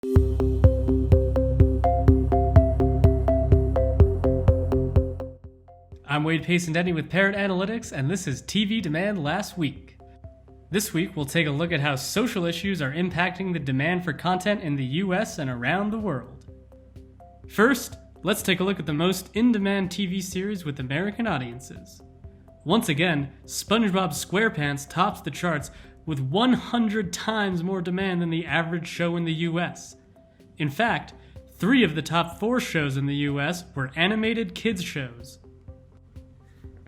I'm Wade Payson-Denney with Parrot Analytics, and this is TV Demand Last Week. This week, we'll take a look at how social issues are impacting the demand for content in the US and around the world. First, let's take a look at the most in-demand TV series with American audiences. Once again, SpongeBob Squarepants tops the charts with 100 times more demand than the average show in the US. In fact, 3 of the top 4 shows in the US were animated kids shows.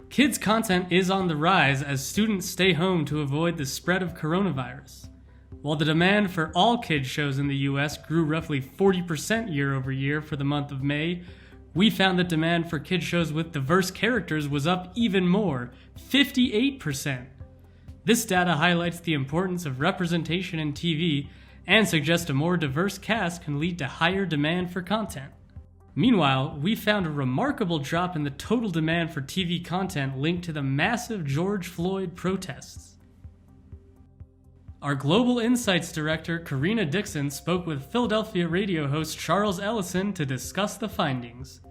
Kids content is on the rise as students stay home to avoid the spread of coronavirus. While the demand for all kids shows in the US grew roughly 40% year over year for the month of May, we found that demand for kids shows with diverse characters was up even more, 58%. This data highlights the importance of representation in TV and suggests a more diverse cast can lead to higher demand for content. Meanwhile, we found a remarkable drop in the total demand for TV content linked to the massive George Floyd protests. Our Global Insights Director, Karina Dixon, spoke with Philadelphia radio host Charles Ellison to discuss the findings.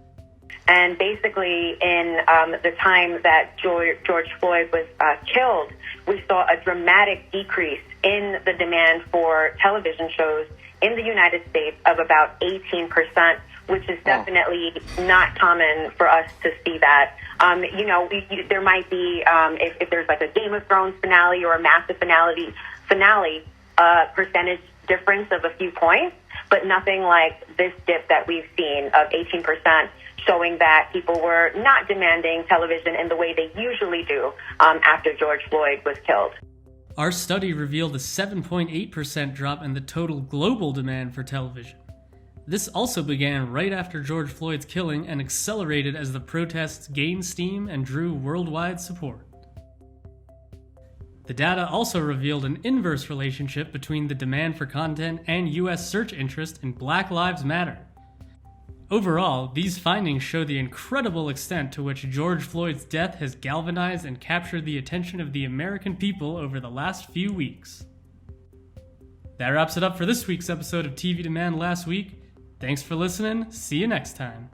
And basically, in the time that George Floyd was killed, we saw a dramatic decrease in the demand for television shows in the United States of about 18%, which is definitely not common for us to see that. There might be, if there's like a Game of Thrones finale or a massive finale, percentage difference of a few points, but nothing like this dip that we've seen of 18%, showing that people were not demanding television in the way they usually do after George Floyd was killed. Our study revealed a 7.8% drop in the total global demand for television. This also began right after George Floyd's killing and accelerated as the protests gained steam and drew worldwide support. The data also revealed an inverse relationship between the demand for content and US search interest in Black Lives Matter. Overall, these findings show the incredible extent to which George Floyd's death has galvanized and captured the attention of the American people over the last few weeks. That wraps it up for this week's episode of TV Demand Last Week. Thanks for listening. See you next time.